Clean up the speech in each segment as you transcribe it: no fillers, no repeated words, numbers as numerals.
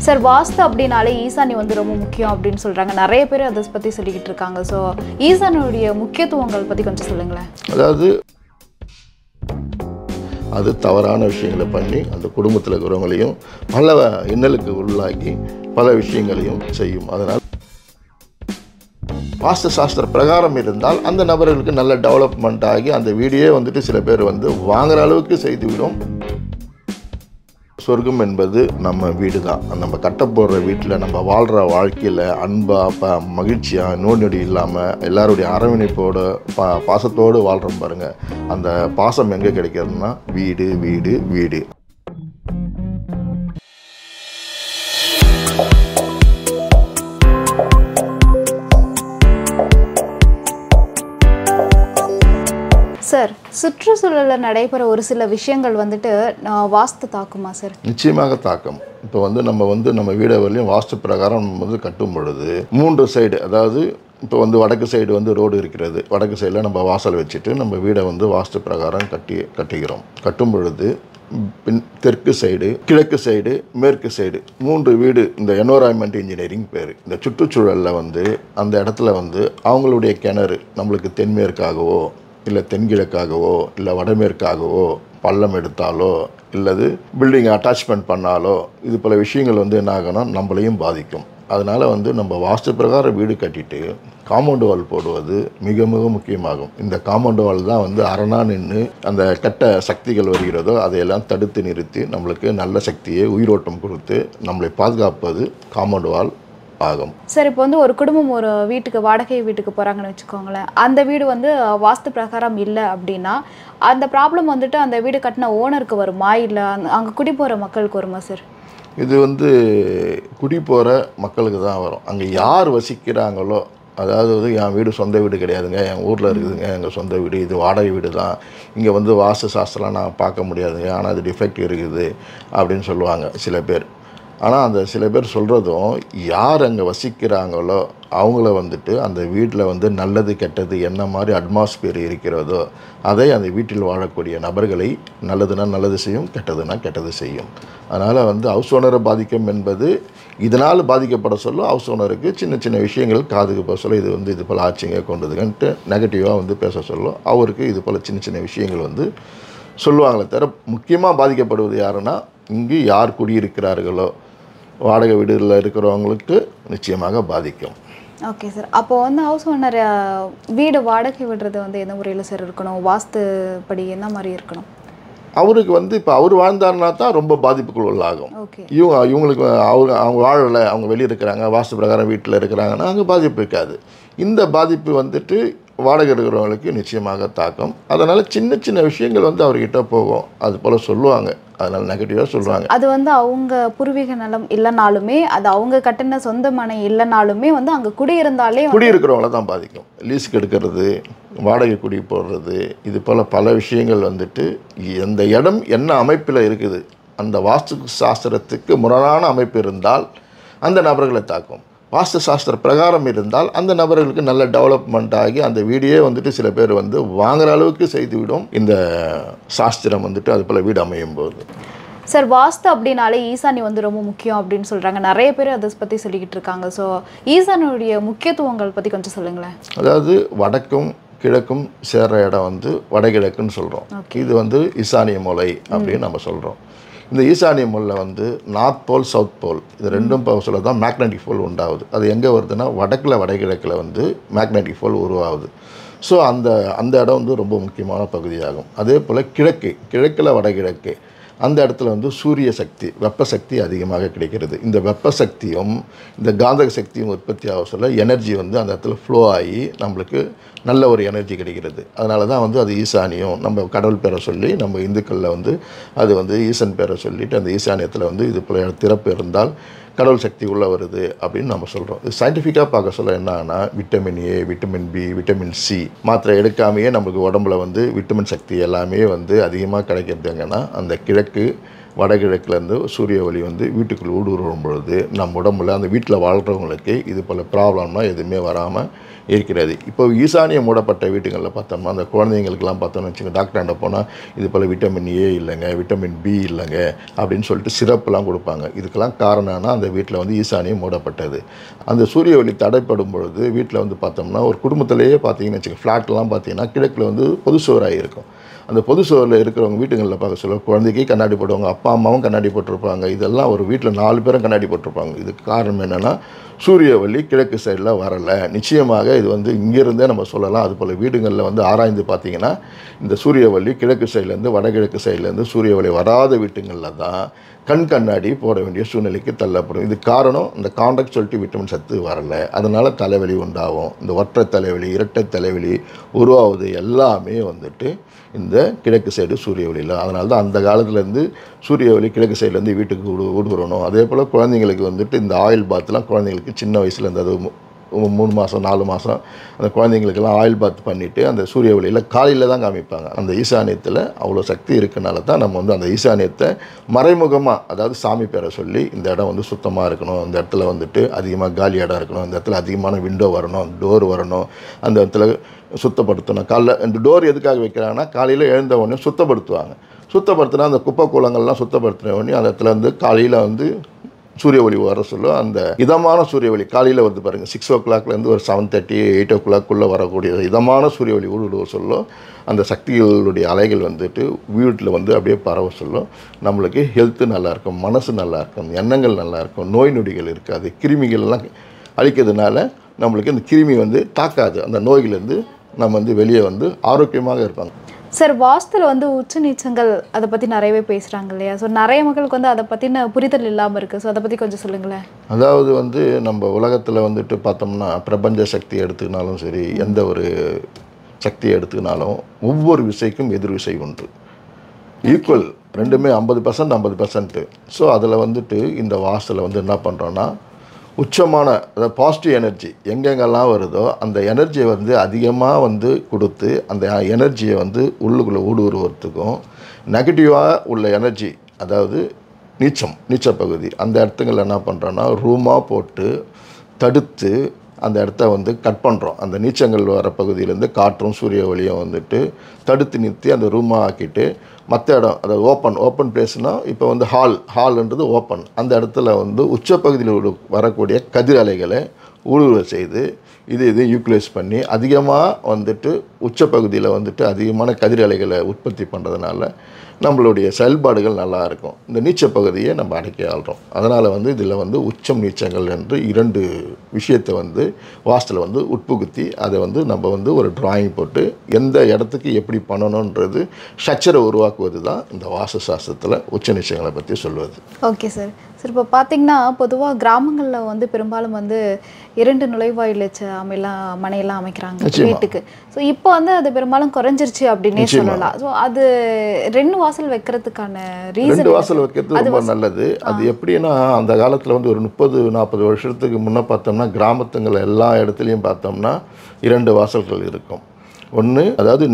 Sir வாஸ்து அப்படினாலே ஈசானி வந்து ரொம்ப முக்கியம் அப்படின்னு சொல்றாங்க. நிறைய பேர் அதை பத்தி சொல்லிக்கிட்டு இருக்காங்க. ஸோ ஈசானியுடைய முக்கியத்துவங்கள் பத்தி கொஞ்சம் சொல்லுங்களேன். அதாவது அது தவறான விஷயங்களை பண்ணி அந்த குடும்பத்தில் இருக்கிறவங்களையும் பல இன்னலுக்கு உள்ளாக்கி பல விஷயங்களையும் செய்யும். அதனால் வாஸ்து சாஸ்திர பிரகாரம் இருந்தால் அந்த நபர்களுக்கு நல்ல டெவலப்மெண்ட் ஆகி அந்த வீடியே வந்துட்டு சில பேர் வந்து வாங்குற அளவுக்கு செய்துவிடும். சொர்க்கம் என்பது நம்ம வீடு தான். நம்ம கட்ட போடுற வீட்டில் நம்ம வாழ்கிற வாழ்க்கையில் அன்பாக மகிழ்ச்சியாக நோய் நொடி இல்லாமல் எல்லாருடைய அரவணைப்போடு பாசத்தோடு வாழ்கிறோம் பாருங்கள். அந்த பாசம் எங்கே கிடைக்கிறதுனா வீடு வீடு வீடு. சார் சுற்றுச்சூழலில் நடைபெற ஒரு சில விஷயங்கள் வந்துட்டு வாஸ்து தாக்குமா சார்? நிச்சயமாக தாக்கம். இப்போ வந்து நம்ம வீடை வரலையும் வாஸ்து பிரகாரம் நம்ம வந்து கட்டும் பொழுது 3 சைடு, அதாவது இப்போ வந்து வடக்கு சைடு வந்து ரோடு இருக்கிறது. வடக்கு சைடில் நம்ம வாசல் வச்சுட்டு நம்ம வீடை வந்து வாஸ்து பிரகாரம் கட்டுகிறோம். கட்டும் பொழுது தெற்கு சைடு, கிழக்கு சைடு, மேற்கு சைடு 3 வீடு. இந்த என்வரான்மெண்ட் இன்ஜினியரிங் பேர். இந்த சுற்றுச்சூழலில் வந்து அந்த இடத்துல வந்து அவங்களுடைய கிணறு நம்மளுக்கு தென்மேற்காகவோ இல்லை தென்கிழக்காகவோ இல்லை வடமேற்காகவோ பள்ளம் எடுத்தாலோ இல்லது பில்டிங் அட்டாச்மெண்ட் பண்ணாலோ இது பல விஷயங்கள் வந்து என்ன ஆகணும், நம்மளையும் பாதிக்கும். அதனால் வந்து நம்ம வாஸ்து பிரகாரம் வீடு கட்டிட்டு காம்பவுண்டு வால் போடுவது மிக மிக முக்கியமாகும். இந்த காம்பவுண்டு வால் தான் வந்து அரணா நின்று அந்த கெட்ட சக்திகள் வருகிறதோ அதையெல்லாம் தடுத்து நிறுத்தி நம்மளுக்கு நல்ல சக்தியை உயிரோட்டம் கொடுத்து நம்மளை பாதுகாப்பது காம்பவுண்டு வால் ஆகும். சார் இப்போ வந்து ஒரு குடும்பம் ஒரு வீட்டுக்கு வாடகை வீட்டுக்கு போகிறாங்கன்னு வச்சுக்கோங்களேன். அந்த வீடு வந்து வாஸ்து பிரகாரம் இல்லை அப்படின்னா அந்த ப்ராப்ளம் வந்துட்டு அந்த வீடு கட்டின ஓனருக்கு வருமா இல்லை அங்கே குடி போகிற மக்களுக்கு வருமா சார்? இது வந்து குடி போகிற மக்களுக்கு தான் வரும். அங்கே யார் வசிக்கிறாங்களோ, அதாவது வந்து என் வீடு சொந்த வீடு கிடையாதுங்க, என் ஊரில் இருக்குதுங்க எங்கள் சொந்த வீடு, இது வாடகை வீடு தான், இங்கே வந்து வாஸ்து சாஸ்திரம் நான் பார்க்க முடியாதுங்க, ஆனால் அது டிஃபெக்ட் இருக்குது அப்படின்னு சொல்லுவாங்க சில பேர். ஆனால் அந்த சில பேர் சொல்கிறதும் யார் அங்கே வசிக்கிறாங்களோ அவங்கள வந்துட்டு அந்த வீட்டில் வந்து நல்லது கெட்டது என்ன மாதிரி அட்மாஸ்பியர் இருக்கிறதோ அதை அந்த வீட்டில் வாழக்கூடிய நபர்களை நல்லதுன்னா நல்லது செய்யும், கெட்டதுன்னா கெட்டது செய்யும். அதனால் வந்து ஹவுஸ் ஓனரை பாதிக்கும் என்பது இதனால் பாதிக்கப்பட சொல்ல ஹவுஸ் ஓனருக்கு சின்ன சின்ன விஷயங்கள் காதுக்கு போக சொல்ல இது வந்து இது போல் ஆச்சுங்க கொண்டதுன்ட்டு நெகட்டிவாக வந்து பேச சொல்லும். அவருக்கு இது போல் சின்ன சின்ன விஷயங்கள் வந்து சொல்லுவாங்களே தவிர முக்கியமாக பாதிக்கப்படுவது யாருன்னா இங்கு யார் குடியிருக்கிறார்களோ வாடகை வீடுகளில் இருக்கிறவங்களுக்கு நிச்சயமாக பாதிக்கும். Okay sir. அப்போ வந்து ஹவுஸ் ஓனர் வீடு வாடகை விடுறது வந்து எந்த முறையில் சார் இருக்கணும், வாஸ்து படி என்ன மாதிரி இருக்கணும்? அவருக்கு வந்து இப்போ அவர் வாழ்ந்தாருன்னா தான் ரொம்ப பாதிப்புக்குள் உள்ளாகும். இவங்களுக்கு அவங்க வாழலை, அவங்க வெளியே இருக்கிறாங்க, வாஸ்து பிரகாரம் வீட்டில் இருக்கிறாங்கன்னா அங்கே பாதிப்பு இருக்காது. இந்த பாதிப்பு வந்துட்டு வாடகை இருக்கிறவங்களுக்கு நிச்சயமாக தாக்கம். அதனால் சின்ன சின்ன விஷயங்கள் வந்து அவர்கிட்ட போகும், அது போல் சொல்லுவாங்க, அதனால் நெகட்டிவாக சொல்லுவாங்க. அது வந்து அவங்க பூர்வீக நிலம் இல்லைனாலுமே அது அவங்க கட்டின சொந்த மனை இல்லைனாலுமே வந்து அங்கே குடியிருந்தாலே குடியிருக்கிறவங்கள தான் பாதிக்கும். லீஸுக்கு எடுக்கிறது, வாடகை குடி போடுறது, இது போல் பல விஷயங்கள் வந்துட்டு எந்த இடம் என்ன அமைப்பில் இருக்குது அந்த வாஸ்து சாஸ்திரத்துக்கு முரணான அமைப்பு இருந்தால் அந்த நபர்களை தாக்கும். வாஸ்து சாஸ்திர பிரகாரம் இருந்தால் அந்த நபர்களுக்கு நல்ல டெவலப்மெண்ட் ஆகி அந்த வீடியே வந்துட்டு சில பேர் வந்து வாங்குற அளவுக்கு செய்துவிடும் இந்த சாஸ்திரம் வந்துட்டு அது போல் வீடு அமையும் போது. சார் வாஸ்து அப்படினாலே ஈசானி வந்து ரொம்ப முக்கியம் அப்படின்னு சொல்கிறாங்க. நிறைய பேர் அதை பற்றி சொல்லிக்கிட்டு இருக்காங்க. ஸோ ஈசானியுடைய முக்கியத்துவங்கள் பற்றி கொஞ்சம் சொல்லுங்களேன். அதாவது வடக்கும் கிழக்கும் சேர்ற இடம் வந்து வடகிழக்குன்னு சொல்கிறோம். இது வந்து ஈசானிய மூலை அப்படின்னு நம்ம சொல்கிறோம். இந்த ஈசானிய மூலையில் வந்து நார்த் போல் சவுத் போல் இது ரெண்டும் சொல்ல தான் மேக்னெட்டிக் போல் உண்டாகுது. அது எங்கே வருதுன்னா வடக்கில் வடகிழக்கில் வந்து மேக்னெட்டிக் போல் உருவாகுது. ஸோ அந்த இடம் வந்து ரொம்ப முக்கியமான பகுதியாகும். அதே போல் கிழக்கில் வடகிழக்கு அந்த இடத்துல வந்து சூரிய சக்தி வெப்ப சக்தி அதிகமாக கிடைக்கிறது. இந்த வெப்ப சக்தியும் இந்த காந்தக சக்தியும் உற்பத்தி ஆக சொல்ல எனர்ஜி வந்து அந்த இடத்துல ஃப்ளோ ஆகி நம்மளுக்கு நல்ல ஒரு எனர்ஜி கிடைக்கிறது. அதனால தான் வந்து அது ஈசானியம் நம்ம கடவுள் பேரை சொல்லி நம்ம இந்துக்களில் வந்து அது வந்து ஈசன் பேரை சொல்லிவிட்டு அந்த ஈசானியத்தில் வந்து இது போல திறப்பு இருந்தால் கடவுள் சக்தி உள்ளே வருது அப்படின்னு நம்ம சொல்கிறோம். இது சயின்டிஃபிக்காக பார்க்க சொல்ல என்னன்னா vitamin A, vitamin B, vitamin C மாத்திரை எடுக்காமையே நம்மளுக்கு உடம்புல வந்து விட்டமின் சக்தி எல்லாமே வந்து அதிகமாக கிடைக்கிறது எங்கன்னா அந்த கிழக்கு வடகிழக்குலேருந்து சூரிய ஒளி வந்து வீட்டுக்குள்ளே ஊடுருவும் பொழுது நம்ம உடம்புல அந்த வீட்டில் வாழ்கிறவங்களுக்கு இது போல் ப்ராப்ளம்லாம் எதுவுமே வராமல் இருக்கிறது. இப்போ ஈசானிய மூடப்பட்ட வீட்டுகளில் பார்த்தோம்னா அந்த குழந்தைங்களுக்கெல்லாம் பார்த்தோம்னு வச்சுக்கோங்க, டாக்டர்கிட்ட போனால் இது போல் விட்டமின் ஏ இல்லைங்க, விட்டமின் பி இல்லைங்க அப்படின்னு சொல்லிட்டு சிரப்புலாம் கொடுப்பாங்க. இதுக்கெல்லாம் காரணம்னா அந்த வீட்டில் வந்து ஈசானியம் மூடப்பட்டது. அந்த சூரிய ஒளி தடைப்படும் பொழுது வீட்டில் வந்து பார்த்தோம்னா ஒரு குடும்பத்திலேயே பார்த்தீங்கன்னு வச்சுக்கோங்க, ஃப்ளாட்லாம் பார்த்தீங்கன்னா கிழக்கில் வந்து பொது சுவராக இருக்கும். அந்த பொது சுவரில் இருக்கிறவங்க வீட்டுகளில் பார்க்க சொல்ல குழந்தைக்கு கண்ணாடி போடுவாங்க, அப்பா அம்மாவும் கண்ணாடி போட்டிருப்பாங்க. இதெல்லாம் ஒரு வீட்டில் 4 பேரும் கண்ணாடி போட்டிருப்பாங்க. இதுக்கு காரணம் என்னென்னா சூரிய ஒளி கிழக்கு சைடில் வரலை. நிச்சயமாக இது வந்து இங்கேருந்தே நம்ம சொல்லலாம். அதுபோல் வீடுகளில் வந்து ஆராய்ந்து பார்த்தீங்கன்னா இந்த சூரிய ஒளி கிழக்கு சைட்லேருந்து வடகிழக்கு சைட்லேருந்து சூரிய ஒளி வராத வீட்டுங்களில் தான் கண்ணாடி போட வேண்டிய சூழ்நிலைக்கு தள்ளப்படும். இது காரணம் இந்த கான்ட்ராக்சுவலிட்டி விட்டமின் சத்து வரலை, அதனால் தலைவலி உண்டாகும். இந்த ஒற்றை தலைவலி, இரட்டை தலைவலி உருவாவது எல்லாமே வந்துட்டு இந்த கிழக்கு சைடு சூரிய ஒளியில். அதனால தான் அந்த காலத்துலேருந்து சூரிய ஒளி கிழக்கு சைட்லேருந்து வீட்டுக்கு ஊடுருவணும். அதே போல் குழந்தைங்களுக்கு வந்துட்டு இந்த ஆயில் பாத்லாம் குழந்தைங்களுக்கு சின்ன வயசுலேருந்து அது 3 மாதம் 4 மாதம் அந்த குழந்தைங்களுக்கெல்லாம் ஆயில் பாத் பண்ணிவிட்டு அந்த சூரிய ஒளியில் காலையில் தான் காமிப்பாங்க. அந்த ஈசானியத்தில் அவ்வளோ சக்தி இருக்கனால தான் நம்ம வந்து அந்த ஈசானியத்தை மறைமுகமாக, அதாவது சாமி பேரை சொல்லி இந்த இடம் வந்து சுத்தமாக இருக்கணும், இந்த இடத்துல வந்துட்டு அதிகமாக காலி இடம் இருக்கணும், இந்த இடத்துல அதிகமான விண்டோ வரணும், டோர் வரணும், அந்த இடத்துல சுத்தப்படுத்தணும். இந்த டோர் எதுக்காக வைக்கிறாங்கன்னா காலையில் எழுந்த உடனே சுத்தப்படுத்தினா அந்த குப்பை கூலங்கள்லாம் சுத்தப்படுத்தின உடனே அந்த இடத்துல வந்து காலையில் வந்து சூரிய ஒளி வர சொல்ல அந்த இதமான சூரிய ஒளி காலையில் வந்து பாருங்கள் 6 o'clockலேருந்து ஒரு 7:30 8 o'clock வரக்கூடிய இதமான சூரிய ஒளி ஊடுருவ சொல்லும். அந்த சக்திகளுடைய அலைகள் வந்துட்டு வீட்டில் வந்து அப்படியே பரவ சொல்லும். நம்மளுக்கு ஹெல்த்து நல்லாயிருக்கும், மனசு நல்லாயிருக்கும், எண்ணங்கள் நல்லாயிருக்கும், நோய் நொடிகள் இருக்காது, கிருமிகள்லாம் அழிக்கிறதுனால நம்மளுக்கு இந்த கிருமி வந்து தாக்காது. அந்த நோய்லேருந்து நம்ம வந்து வெளியே வந்து ஆரோக்கியமாக இருப்பாங்க. சார், வாஸ்துல வந்து உச்ச நீச்சங்கள் அதை பற்றி நிறையவே பேசுகிறாங்க இல்லையா? ஸோ நிறைய மக்களுக்கு வந்து அதை பற்றின புரிதல் இல்லாமல் இருக்குது. ஸோ அதை பற்றி கொஞ்சம் சொல்லுங்களேன். அதாவது வந்து நம்ம உலகத்தில் வந்துட்டு பார்த்தோம்னா பிரபஞ்ச சக்தி எடுத்துக்கினாலும் சரி, எந்த ஒரு சக்தியை எடுத்துக்கினாலும் ஒவ்வொரு விசைக்கும் எதிர் விசை உண்டு. ஈக்குவல், ரெண்டுமே 50% 50%. ஸோ அதில் வந்துட்டு இந்த வாஸ்துல வந்து என்ன பண்ணுறோன்னா உச்சமான அதாவது பாசிட்டிவ் எனர்ஜி எங்கெங்கெல்லாம் வருதோ அந்த எனர்ஜியை வந்து அதிகமாக வந்து கொடுத்து அந்த எனர்ஜியை வந்து உள்ளுக்குள்ளே ஊடுருவறதுக்கும், நெகட்டிவாக உள்ள எனர்ஜி அதாவது நீச்ச பகுதி அந்த இடத்துங்களில் என்ன பண்ணுறோன்னா ரூமாக போட்டு தடுத்து அந்த இடத்த வந்து கட் பண்ணுறோம். அந்த நீச்சங்கள் வர பகுதியிலேருந்து காற்றும் சூரிய ஒளியும் வந்துட்டு தடுத்து நிறுத்தி அந்த ரூமாக ஆக்கிட்டு மற்ற இடம் அதாவது ஓப்பன் பிளேஸ்னால் இப்போ வந்து ஹால்ன்றது ஓப்பன், அந்த இடத்துல வந்து உச்சப்பகுதியில் வரக்கூடிய கதிர் அலைகளை ஊடுருவ செய்து இது யூட்டிலைஸ் பண்ணி அதிகமாக வந்துட்டு உச்சப்பகுதியில் வந்துட்டு அதிகமான கதிர் அலைகளை உற்பத்தி பண்ணுறதுனால நம்மளுடைய செயல்பாடுகள் நல்லா இருக்கும். இந்த நீச்ச பகுதியை நம்ம அடக்கி ஆள்றோம். அதனால் வந்து இதில் வந்து உச்சம் நீச்சங்கள் என்று 2 விஷயத்தை வந்து வாஸ்துல வந்து உட்புகுத்தி அதை வந்து நம்ம வந்து ஒரு டிராயிங் போட்டு எந்த இடத்துக்கு எப்படி பண்ணணுன்றது ஸ்ட்ரக்சரை உருவாக்குவது தான் இந்த வாஸ்து சாஸ்திரத்தில் உச்ச நீச்சங்களை பற்றி சொல்வது. Okay sir. சார், இப்போ பார்த்தீங்கன்னா பொதுவாக கிராமங்களில் வந்து பெரும்பாலும் வந்து 2 நுழைவாயில் மனையெல்லாம் அமைக்கிறாங்க வீட்டுக்கு. ஸோ இப்போ வந்து அது பெரும்பாலும் குறைஞ்சிருச்சு அப்படின்னே சொல்லலாம். ஸோ அது 2 வாசல் வைக்கிறதுக்கான ரீசன், 2 வாசல் வைக்கிறது ரொம்ப நல்லது. அது எப்படின்னா அந்த காலத்தில் வந்து ஒரு 30-40 வருஷத்துக்கு முன்னே பார்த்தோம்னா கிராமத்துங்கள் எல்லா இடத்துலையும் பார்த்தோம்னா 2 வாசல்கள் இருக்கும். ஒன்று அதாவது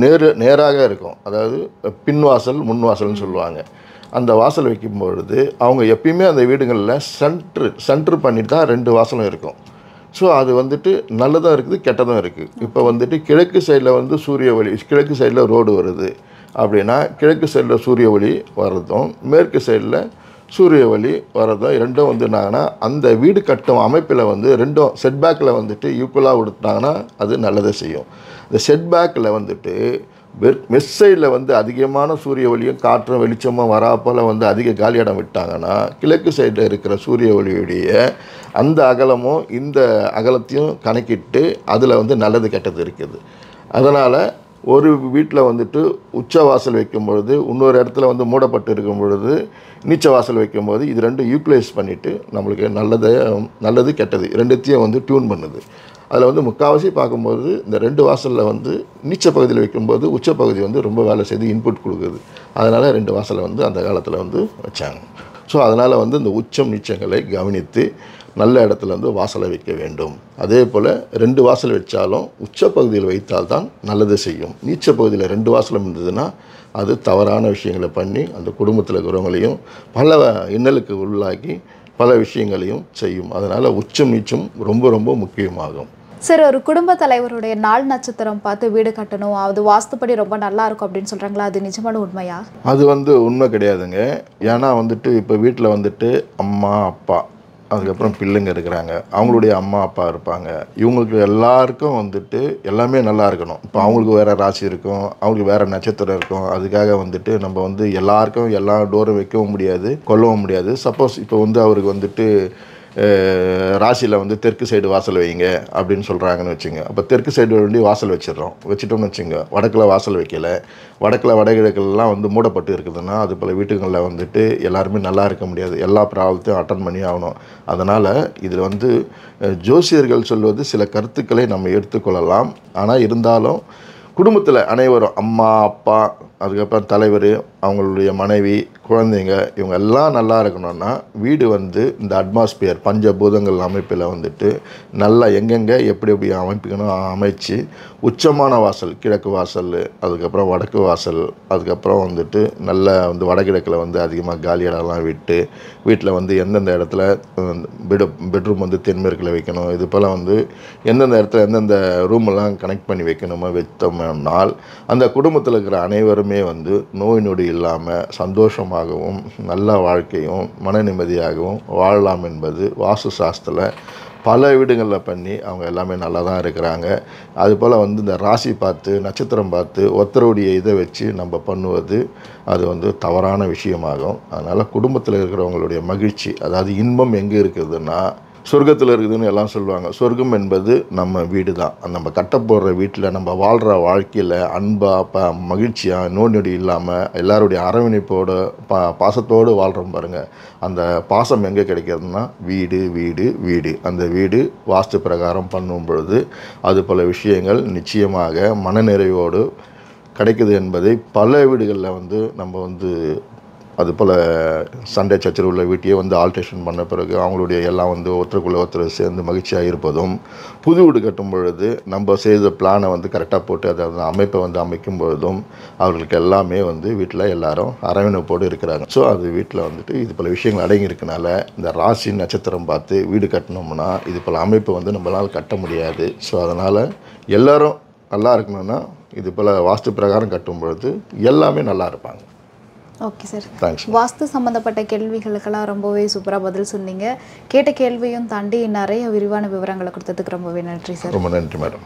நேராக இருக்கும், அதாவது பின்வாசல் முன்வாசல்னு சொல்லுவாங்க. அந்த வாசல் வைக்கும்பொழுது அவங்க எப்பயுமே அந்த வீடுகளில் சென்ட்ரு பண்ணிட்டு தான் 2 வாசலும் இருக்கும். ஸோ அது வந்துட்டு நல்லதும் இருக்குது கெட்டதும் இருக்குது. இப்போ வந்துட்டு கிழக்கு சைடில் வந்து சூரிய ஒளி, கிழக்கு சைடில் ரோடு வருது அப்படின்னா கிழக்கு சைடில் சூரிய ஒளி வர்றதும் மேற்கு சைடில் சூரிய ஒளி வர்றதும் 2 வந்து என்னாங்கன்னா அந்த வீடு கட்டும் அமைப்பில் வந்து 2 செட்பேக்கில் வந்துட்டு ஈக்குவலாக கொடுத்தாங்கன்னா அது நல்லதை செய்யும். இந்த செட்பேக்கில் வந்துட்டு வெஸ்ட் சைடில் வந்து அதிகமான சூரிய ஒளியும் காற்றும் வெளிச்சமும் வராப்போல் வந்து அதிக காலி இடம் விட்டாங்கன்னா கிழக்கு சைடில் இருக்கிற சூரிய ஒளியுடைய அந்த அகலமும் இந்த அகலத்தையும் கணக்கிட்டு அதில் வந்து நல்லது கெட்டது இருக்குது. அதனால் ஒரு வீட்டில் வந்துட்டு உச்ச வாசல் வைக்கும் பொழுது இன்னொரு இடத்துல வந்து மூடப்பட்டு இருக்கும் பொழுது நீச்ச வாசல் வைக்கும்போது இது 2 யூட்டிலைஸ் பண்ணிவிட்டு நம்மளுக்கு நல்லது கெட்டது 2த்தையும் வந்து டியூன் பண்ணுது. அதில் வந்து முக்கால்வாசி பார்க்கும்போது இந்த 2 வாசலில் வந்து நீச்ச பகுதியில் வைக்கும்போது உச்சப்பகுதி வந்து ரொம்ப வேலை செய்து இன்புட் கொடுக்குது. அதனால் 2 வாசலை வந்து அந்த காலத்தில் வந்து வச்சாங்க. ஸோ அதனால் வந்து இந்த உச்சம் நீச்சங்களை கவனித்து நல்ல இடத்துல வந்து வாசலை வைக்க வேண்டும். அதே போல் 2 வாசல் வச்சாலும் உச்சப்பகுதியில் வைத்தால்தான் நல்லது செய்யும். நீச்ச பகுதியில் 2 வாசலும் இருந்ததுன்னா அது தவறான விஷயங்களை பண்ணி அந்த குடும்பத்தில் இருக்கிறவங்களையும் பல இன்னலுக்கு உள்ளாக்கி பல விஷயங்களையும் செய்யும். அதனால் உச்சம் நீச்சம் ரொம்ப ரொம்ப முக்கியமாகும். சார், ஒரு குடும்ப தலைவருடைய நாள் நட்சத்திரம் பார்த்து வீடு கட்டணும், அது வாஸ்துப்படி ரொம்ப நல்லா இருக்கும் அப்படின்னு சொல்கிறாங்களா, அது நிஜமான உண்மையா? அது வந்து உண்மை கிடையாதுங்க. ஏன்னா வந்துட்டு இப்போ வீட்டில் வந்துட்டு அம்மா அப்பா அதுக்கப்புறம் பிள்ளைங்க இருக்கிறாங்க, அவங்களுடைய அம்மா அப்பா இருப்பாங்க, இவங்களுக்கு எல்லாருக்கும் வந்துட்டு எல்லாமே நல்லா இருக்கணும். இப்போ அவங்களுக்கு வேறு ராசி இருக்கும், அவங்களுக்கு வேறு நட்சத்திரம் இருக்கும். அதுக்காக வந்துட்டு நம்ம வந்து எல்லாருக்கும் எல்லா டோரும் வைக்கவும் முடியாது, கொல்லவும் முடியாது. சப்போஸ் இப்போ வந்து அவருக்கு வந்துட்டு ராசியில் வந்து தெற்கு சைடு வாசல் வைங்க அப்படின்னு சொல்கிறாங்கன்னு வச்சுங்க. அப்போ தெற்கு சைடு வேண்டி வாசல் வச்சிட்டோம்னு வச்சுங்க. வடக்கில் வாசல் வைக்கலை, வடக்கில் வடகிழக்கெல்லாம் வந்து மூடப்பட்டு இருக்குதுன்னா அது போல் வீட்டுகளில் வந்துட்டு எல்லாருமே நல்லா இருக்க முடியாது, எல்லா ப்ராப்ளத்தையும் அட்டன் பண்ணி ஆகணும். அதனால் இதில் வந்து ஜோசியர்கள் சொல்வது சில கருத்துக்களை நம்ம எடுத்துக்கொள்ளலாம். ஆனால் இருந்தாலும் குடும்பத்தில் அனைவரும் அம்மா அப்பா அதுக்கப்புறம் தலைவர் அவங்களுடைய மனைவி குழந்தைங்க இவங்க எல்லாம் நல்லா இருக்கணும்னா வீடு வந்து இந்த அட்மாஸ்பியர் பஞ்சபூதங்கள் அமைப்பில் வந்துட்டு நல்லா எங்கெங்கே எப்படி எப்படி அமைப்பிக்கணும் அமைச்சு உச்சமான வாசல் கிழக்கு வாசல் அதுக்கப்புறம் வடக்கு வாசல் அதுக்கப்புறம் வந்துட்டு நல்ல வந்து வடகிழக்கில் வந்து அதிகமாக காலி இடம்லாம் விட்டு வீட்டில் வந்து எந்தெந்த இடத்துல பெட்ரூம் வந்து தென்மேற்கில் வைக்கணும், இது போல் வந்து எந்தெந்த இடத்துல எந்தெந்த ரூமெல்லாம் கனெக்ட் பண்ணி வைக்கணுமோ வைத்தோம்னால் அந்த குடும்பத்தில் இருக்கிற அனைவருமே வந்து நோய் நொடி இல்லாமல் சந்தோஷமாகவும் நல்ல வாழ்க்கையும் மன நிம்மதியாகவும் வாழலாம் என்பது வாஸ்து சாஸ்திரத்தில் பல வீடுகளில் பண்ணி அவங்க எல்லாமே நல்லா தான் இருக்கிறாங்க. அதுபோல் வந்து இந்த ராசி பார்த்து நட்சத்திரம் பார்த்து ஒருத்தருடைய இதை வச்சு நம்ம பண்ணுவது அது வந்து தவறான விஷயமாகும். அதனால் குடும்பத்தில் இருக்கிறவங்களுடைய மகிழ்ச்சி அதாவது இன்பம் எங்கே இருக்குதுன்னா சொர்க்கத்தில் இருக்குதுன்னு எல்லாம் சொல்லுவாங்க. சொர்க்கம் என்பது நம்ம வீடு தான். நம்ம கட்டப்போடுற வீட்டில் நம்ம வாழ்கிற வாழ்க்கையில் அன்பாக மகிழ்ச்சியாக நோய் நொடி இல்லாமல் எல்லாருடைய அரவணைப்போடு பாசத்தோடு வாழ்கிறோம் பாருங்கள். அந்த பாசம் எங்கே கிடைக்கிறதுனா வீடு வீடு வீடு. அந்த வீடு வாஸ்து பிரகாரம் பண்ணும் பொழுது அது பல விஷயங்கள் நிச்சயமாக மனநிறைவோடு கிடைக்குது என்பதை பல வீடுகளில் வந்து நம்ம வந்து அதுபோல் சண்டை சச்சரவு உள்ள வீட்டையே வந்து ஆல்ட்ரேஷன் பண்ண பிறகு அவங்களுடைய எல்லாம் வந்து ஒருத்தருக்குள்ளே ஒருத்தர் சேர்ந்து மகிழ்ச்சியாக இருப்பதும் புது வீடு கட்டும் பொழுது நம்ம செய்த பிளானை வந்து கரெக்டாக போட்டு அதை அமைப்பை வந்து அமைக்கும் பொழுதும் அவர்களுக்கு எல்லாமே வந்து வீட்டில் எல்லாரும் அரவணைப்போடு இருக்கிறாங்க. ஸோ அது வீட்டில் வந்துட்டு இது போல் விஷயங்கள் அடங்கி இருக்கனால இந்த ராசி நட்சத்திரம் பார்த்து வீடு கட்டணும்னா இது போல் அமைப்பை வந்து நம்மளால் கட்ட முடியாது. ஸோ அதனால் எல்லோரும் நல்லா இருக்கணும்னா இது போல் வாஸ்து பிரகாரம் கட்டும் பொழுது எல்லாமே நல்லா இருப்பாங்க. Okay sir, thanks. வாஸ்து சம்மந்தப்பட்ட கேள்விகளுக்கெல்லாம் ரொம்பவே சூப்பராக பதில் சொன்னீங்க. கேட்ட கேள்வியும் தாண்டி நிறைய விரிவான விவரங்களை கொடுத்ததுக்கு ரொம்பவே நன்றி சார். ரொம்ப நன்றி மேடம்.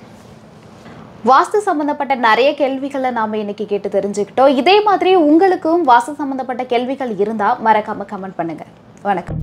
வாஸ்து சம்மந்தப்பட்ட நிறைய கேள்விகளை நாம் இன்னைக்கு கேட்டு தெரிஞ்சுக்கிட்டோம். இதே மாதிரி உங்களுக்கும் வாஸ்து சம்மந்தப்பட்ட கேள்விகள் இருந்தால் மறக்காமல் கமெண்ட் பண்ணுங்கள். வணக்கம்.